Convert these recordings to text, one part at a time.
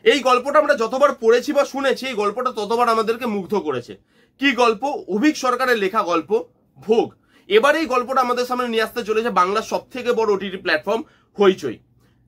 এই গল্পটা আমরা যতবার পড়েছি বা শুনেছি, এই গল্পটা ততবার আমাদেরকে মুগ্ধ করেছে। কি গল্প? অভীক সরকারের লেখা গল্প ভোগ। এবার এই গল্পটা আমাদের সামনে নিয়ে আসতে চলেছে বাংলার সব থেকে বড় ওটিটি প্ল্যাটফর্ম হইচই।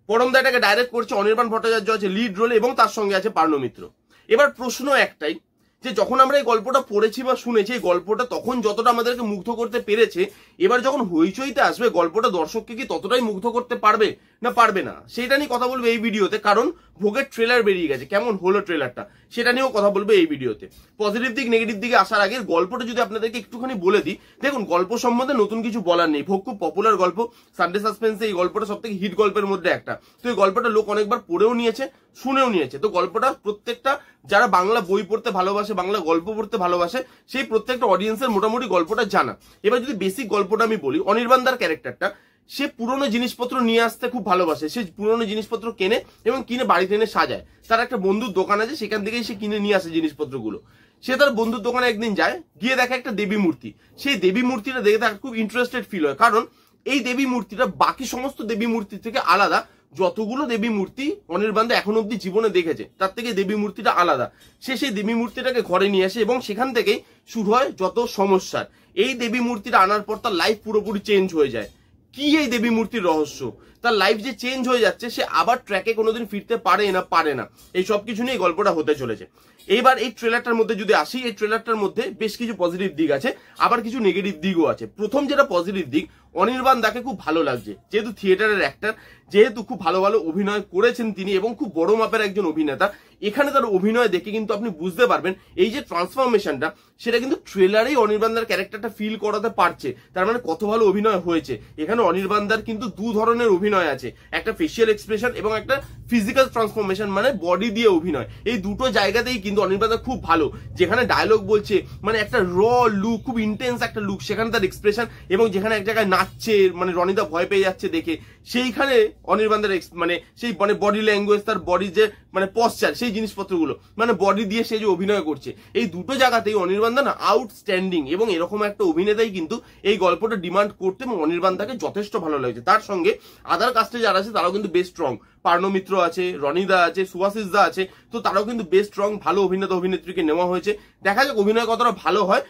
পরমদা এটাকে ডাইরেক্ট করছে, অনির্বাণ ভট্টাচার্য আছে লিড রোলে এবং তার সঙ্গে আছে পার্নো মিত্র। এবার প্রশ্ন একটাই, যে যখন আমরা এই গল্পটা পড়েছি বা শুনেছি, এই গল্পটা তখন যতটা আমাদেরকে মুগ্ধ করতে পেরেছে, এবার যখন হইচইতে আসবে গল্পটা দর্শককে কি ততটাই মুগ্ধ করতে পারবে না পারবে না, সেটা নিয়ে কথা বলবো এই ভিডিওতে। কারণ ভোগের ট্রেলার বেরিয়ে গেছে, কেমন হলো ট্রেলারটা সেটা নিয়েও কথা বলবো এই ভিডিওতে। পজিটিভ দিক নেগেটিভ দিকে আসার আগে গল্পটা যদি আপনাদেরকে একটুখানি বলে দিই, দেখুন গল্প সম্বন্ধে নতুন কিছু বলার নেই। ভোগ খুব পপুলার গল্প, সানডে সাসপেন্সে এই গল্পটা সব থেকে হিট গল্পের মধ্যে একটা। তো এই গল্পটা লোক অনেকবার পড়েও নিয়েছে, শুনেও নিয়েছে। তো গল্পটা প্রত্যেকটা যারা বাংলা বই পড়তে ভালোবাসে, বাংলা গল্প পড়তে ভালোবাসে, সেই প্রত্যেকটা অডিয়েন্সের মোটামুটি গল্পটা জানা। এবার যদি বেসিক গল্পটা আমি বলি, অনির্বাণদার ক্যারেক্টারটা, সে পুরনো জিনিসপত্র নিয়ে আসতে খুব ভালোবাসে। সে পুরনো জিনিসপত্র কেনে এবং কিনে বাড়িতে এনে সাজায়। তার একটা বন্ধুর দোকান আছে, সেখান থেকেই সে কিনে নিয়ে আসে জিনিসপত্রগুলো। সে তার বন্ধুর দোকানে একদিন যায়, গিয়ে দেখে একটা দেবী মূর্তি। সেই দেবী মূর্তিটা দেখে তার খুব ইন্টারেস্টেড ফিল হয়, কারণ এই দেবী মূর্তিটা বাকি সমস্ত দেবী মূর্তি থেকে আলাদা। যতগুলো দেবী মূর্তি অনির্বাণদা এখন অব্দি জীবনে দেখেছে, তার থেকে দেবী মূর্তিটা আলাদা। সে সেই দেবী মূর্তিটাকে ঘরে নিয়ে আসে এবং সেখান থেকেই শুরু হয় যত সমস্যার। এই দেবী মূর্তিটা আনার পর তার লাইফ পুরোপুরি চেঞ্জ হয়ে যায়। কি এই দেবী মূর্তির রহস্য? তার লাইফ যে চেঞ্জ হয়ে যাচ্ছে, সে আবার ট্র্যাকে কোনোদিন ফিরতে পারে না পারে না, এই সব কিছু নিয়ে গল্পটা হতে চলেছে। এইবার এই ট্রেলারটার মধ্যে যদি আসি, এই ট্রেলারটার মধ্যে বেশ কিছু পজিটিভ দিক আছে, আবার কিছু নেগেটিভ দিকও আছে। প্রথম যেটা পজিটিভ দিক, অনির্বাণ দাকে খুব ভালো লাগছে। যেহেতু থিয়েটারের অ্যাক্টর, যেহেতু খুব ভালো ভালো অভিনয় করেছেন তিনি এবং খুব বড় মাপের একজন অভিনেতা, এখানে তার অভিনয় দেখে কিন্তু আপনি বুঝতে পারবেন এই যে ট্রান্সফরমেশনটা, সেটা কিন্তু ট্রেলারেই অনির্বাণদার ক্যারেক্টারটা ফিল করাতে পারছে। তার মানে কত ভালো অভিনয় হয়েছে। এখানে অনির্বাণদার কিন্তু দু ধরনের অভিনয় আছে, একটা ফেসিয়াল এক্সপ্রেশন এবং একটা ফিজিক্যাল ট্রান্সফরমেশন, মানে বডি দিয়ে অভিনয়। এই দুটো জায়গাতেই কিন্তু অনির্বাণদা খুব ভালো। যেখানে ডায়লগ বলছে, মানে একটা র লুক, খুব ইন্টেন্স একটা লুক, সেখানে তার এক্সপ্রেশন, এবং যেখানে এক জায়গায় নাচছে, মানে রনিদা ভয় পেয়ে যাচ্ছে দেখে, সেইখানে অনির্বাণদার মানে সেই মানে বডি ল্যাঙ্গুয়েজ, তার বডি যে মানে পশ্চার, সেই জিনিসপত্রগুলো, মানে বডি দিয়ে সে যে অভিনয় করছে, এই দুটো জায়গাতেই অনির্বাণদা না আউটস্ট্যান্ডিং। এবং এরকম একটা অভিনেতাই কিন্তু এই গল্পটা ডিমান্ড করতে, এবং অনির্বাণদাকে যথেষ্ট ভালো লাগছে। তার সঙ্গে আদার কাস্টে যারা আছে তারাও কিন্তু বেশ স্ট্রং। পার্নো মিত্র আছে, রনিদা আছে, সুভাশিস দা আছে, তো তারাও কিন্তু বেশ স্ট্রং। ভালো অভিনেতা অভিনেত্রীকে নেওয়া হয়েছে। দেখা যাক অভিনয় কতটা ভালো হয়।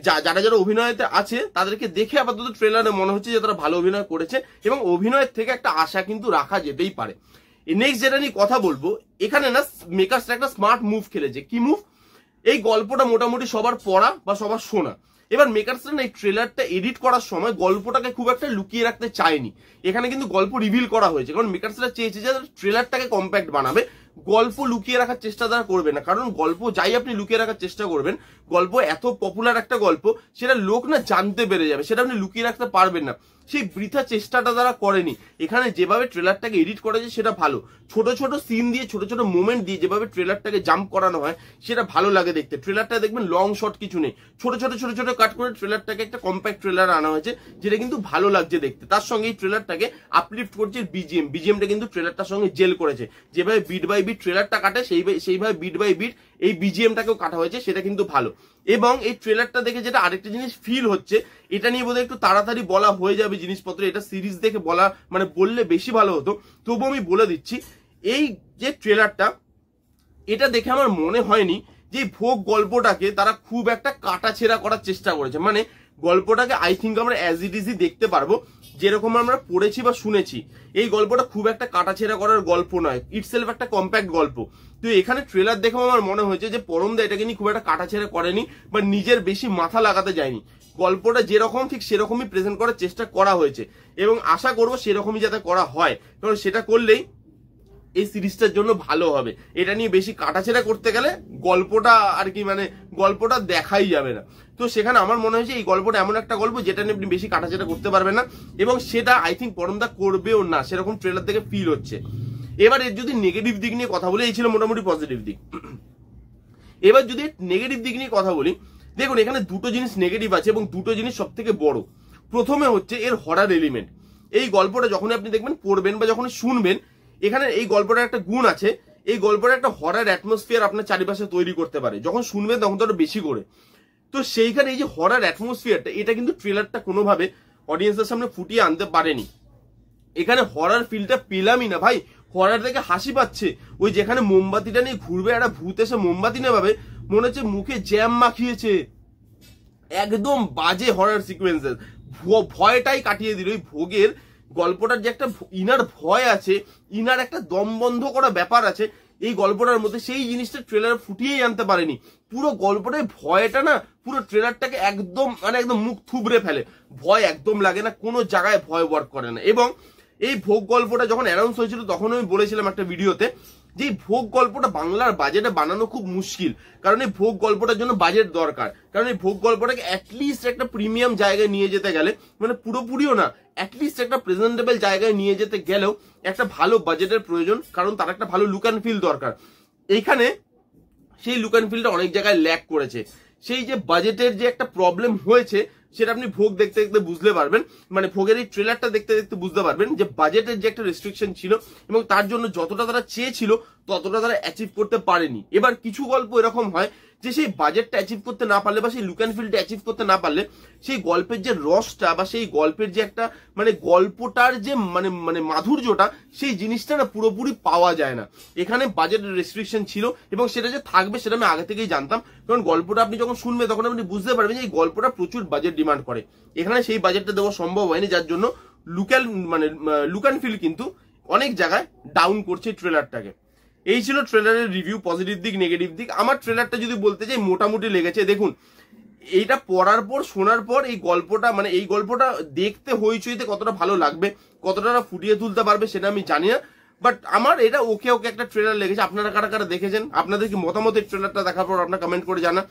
যারা যারা অভিনয়তে আছে তাদেরকে দেখে আপাতত ট্রেলারে মনে হচ্ছে যে তারা ভালো অভিনয় করেছে, এবং অভিনয়ের থেকে একটা আশা কিন্তু রাখা যেতেই পারে। নেক্সট যেটা নিয়ে কথা বলবো, এখানে না মেকার্স একটা স্মার্ট মুভ খেলেছে। কি মুভ? এই গল্পটা মোটামুটি সবার পড়া বা সবার শোনা। এবার মেকার্সরা না এই ট্রেলারটা এডিট করার সময় গল্পটাকে খুব একটা লুকিয়ে রাখতে চায়নি। এখানে কিন্তু গল্প রিভিল করা হয়েছে, কারণ মেকার্সরা চেয়েছে যে ট্রেলারটাকে কম্প্যাক্ট বানাবে, গল্প লুকিয়ে রাখার চেষ্টা তারা করবে না। কারণ গল্প যাই আপনি লুকিয়ে রাখার চেষ্টা করবেন, গল্প এত পপুলার একটা গল্প, সেটা লোক না জানতে পেরে যাবে, সেটা আপনি লুকিয়ে রাখতে পারবেন না। সেই বৃথা চেষ্টাটা তারা করেনি। এখানে যেভাবে ট্রেলারটাকে এডিট করেছে সেটা ভালো। ছোট ছোট সিন দিয়ে, ছোট ছোট মোমেন্ট দিয়ে যেভাবে ট্রেলারটাকে জাম্প করানো হয়, সেটা ভালো লাগে দেখতে। ট্রেলারটা দেখবেন লং শট কিছু নেই, ছোট ছোট ছোট ছোট কাট করে ট্রেলারটাকে একটা কম্প্যাক্ট ট্রেলার আনা হয়েছে, যেটা কিন্তু ভালো লাগছে দেখতে। তার সঙ্গে এই ট্রেলারটাকে আপলিফট করছে বিজিএমটা কিন্তু ট্রেলারটার সঙ্গে জেল করেছে। যেভাবে বিট বাই বিট ট্রেলারটা কাটে, সেইভাবে বিট বাই বিট এই বিজিএমটাকেও কাটা হয়েছে, সেটা কিন্তু ভালো। এবং এই ট্রেলারটা দেখে যেটা আরেকটা জিনিস ফিল হচ্ছে, এটা নিয়ে বোধহয় একটু তাড়াতাড়ি বলা হয়ে যাবে জিনিসপত্র, এটা সিরিজ দেখে বলা মানে বললে বেশি ভালো হতো, তবুও আমি বলে দিচ্ছি। এই যে ট্রেলারটা, এটা দেখে আমার মনে হয়নি যে ভোগ গল্পটাকে তারা খুব একটা কাটাছেড়া করার চেষ্টা করেছে। মানে গল্পটাকে আই থিঙ্ক আমরা অ্যাজ ইট ইজই দেখতে পারবো, যেরকম আমরা পড়েছি বা শুনেছি। এই গল্পটা খুব একটা কাটাছেড়া করার গল্প নয়, ইটসেলফ একটা কম্প্যাক্ট গল্প। তো এখানে ট্রেলার দেখে আমার মনে হয়েছে যে পরমদা এটাকে নিয়ে খুব একটা কাটাছেড়া করেনি বা নিজের বেশি মাথা লাগাতে যায়নি। গল্পটা যেরকম ঠিক সেরকমই প্রেজেন্ট করার চেষ্টা করা হয়েছে, এবং আশা করবো সেরকমই যাতে করা হয়, কারণ সেটা করলেই এই সিরিজটার জন্য ভালো হবে। এটা নিয়ে বেশি কাটাছেড়া করতে গেলে গল্পটা আর কি মানে গল্পটা দেখাই যাবে না। তো সেখানে আমার মনে হয়েছে এই গল্পটা এমন একটা গল্প যেটা নিয়ে আপনি বেশি কাটাছেড়া করতে পারবেন না, এবং সেটা আই থিঙ্ক পরমদা করবেও না, সেরকম ট্রেলার থেকে ফিল হচ্ছে। এবার এর যদি নেগেটিভ দিক নিয়ে কথা বলি, এই ছিল মোটামুটি পজিটিভ দিক। এবার যদি নেগেটিভ দিক নিয়ে কথা বলি, দেখুন এখানে দুটো জিনিস নেগেটিভ আছে, এবং দুটো জিনিস সব থেকে বড়। প্রথমে হচ্ছে এর হরার এলিমেন্ট। এই গল্পটা যখন আপনি দেখবেন, পড়বেন বা যখন শুনবেন, এখানে এই গল্পটার একটা গুণ আছে, এই গল্পটা একটা হরার অ্যাটমসফিয়ার আপনার চারিপাশে তৈরি করতে পারে। যখন শুনবেন তখন তো বেশি করে, তো সেইখানে এই যে হরার অ্যাটমসফিয়ারটা, এটা কিন্তু ট্রেলারটা কোনোভাবে অডিয়েন্সের সামনে ফুটিয়ে আনতে পারেনি। এখানে হরার ফিলটা পেলামই না ভাই। হরার দেখে হাসি পাচ্ছে, ওই যেখানে মোমবাতিটা নিয়ে ঘুরবে একটা ভূত এসে মোমবাতি নেভাবে, মনে হচ্ছে মুখে জ্যাম মাখিয়েছে, একদম বাজে হরার সিকোয়েন্সেস। ভয়টাই কাটিয়ে দিল। ওই ভোগের গল্পটার যে একটা ইনার ভয় আছে, ইনার একটা দম বন্ধ করা ব্যাপার আছে এই গল্পটার মধ্যে, সেই জিনিসটা ট্রেলার ফুটিয়েই আনতে পারেনি। পুরো গল্পটায় ভয়টা না পুরো ট্রেলারটাকে একদম মানে একদম মুখ থুবড়ে ফেলে, ভয় একদম লাগে না, কোনো জায়গায় ভয় ওয়ার্ক করে না। এবং এই ভোগ গল্পটা যখন অ্যানাউন্স হয়েছিল তখন আমি বলেছিলাম একটা ভিডিওতে যে ভোগ গল্পটা বাংলার বাজেটে বানানো খুব মুশকিল, কারণ এই ভোগ গল্পটার জন্য বাজেট দরকার। কারণ এই ভোগ গল্পটাকে অ্যাটলিস্ট একটা প্রিমিয়াম জায়গায় নিয়ে যেতে গেলে, মানে পুরোপুরিও না, অ্যাটলিস্ট একটা প্রেজেন্টেবল জায়গায় নিয়ে যেতে গেলেও একটা ভালো বাজেটের প্রয়োজন, কারণ তার একটা ভালো লুক অ্যান্ড ফিল দরকার। এইখানে সেই লুক অ্যান্ড ফিলটা অনেক জায়গায় ল্যাক করেছে। সেই যে বাজেটের যে একটা প্রবলেম হয়েছে সেটা আপনি ভোগ দেখতে দেখতে বুঝতে পারবেন, মানে ভোগের এই ট্রেলারটা দেখতে দেখতে বুঝতে পারবেন যে বাজেটের যে একটা রেস্ট্রিকশন ছিল এবং তার জন্য যতটা তারা চেয়েছিল ততটা তারা অ্যাচিভ করতে পারেনি। এবার কিছু গল্প এরকম হয় যে সেই বাজেটটা অ্যাচিভ করতে না পারলে বা সেই লুক অ্যান্ড ফিলটা অ্যাচিভ করতে না পারলে সেই গল্পের যে রসটা বা সেই গল্পের যে একটা মানে গল্পটার যে মানে মানে মাধুর্যটা সেই জিনিসটা না পুরোপুরি পাওয়া যায় না। এখানে বাজেটের রেস্ট্রিকশন ছিল এবং সেটা যে থাকবে সেটা আমি আগে থেকেই জানতাম, কারণ গল্পটা আপনি যখন শুনবেন তখন আপনি বুঝতে পারবেন যে এই গল্পটা প্রচুর বাজেট ডিমান্ড করে। এখানে সেই বাজেটটা দেওয়া সম্ভব হয়নি, যার জন্য লুক অ্যান্ড ফিল কিন্তু অনেক জায়গায় ডাউন করছে ট্রেলারটাকে। এই ছিল ট্রেলারের রিভিউ, পজিটিভ দিক নেগেটিভ দিক। আমার ট্রেলারটা যদি বলতে চাই মোটামুটি লেগেছে। দেখুন এইটা পড়ার পর শোনার পর এই গল্পটা দেখতে হইচইতে কতটা ভালো লাগবে, কতটা ফুটিয়ে তুলতে পারবে সেটা আমি জানি না, বাট আমার এটা ওকে একটা ট্রেলার লেগেছে। আপনারা কারা কারা দেখেছেন, আপনাদের কি মতামত এই ট্রেলারটা দেখার পর আপনারা কমেন্ট করে জানান,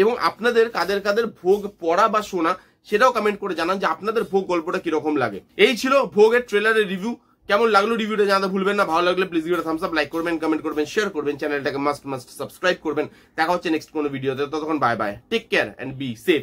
এবং আপনাদের কাদের কাদের ভোগ পড়া বা শোনা সেটাও কমেন্ট করে জানান যে আপনাদের ভোগ গল্পটা কিরকম লাগে। এই ছিল ভোগের ট্রেলারের রিভিউ। কেমন লাগলো রিভিউটা জানাতে ভুলবেন না। ভালো লাগলে প্লিজ ভিডিওটা থামস আপ, লাইক করবেন, কমেন্ট করবেন, শেয়ার করবেন, চ্যানেলটাকে মাস্ট সাবস্ক্রাইব করবেন। দেখা হচ্ছে নেক্সট কোনো ভিডিওতে, ততক্ষণ bye bye, take care and be safe.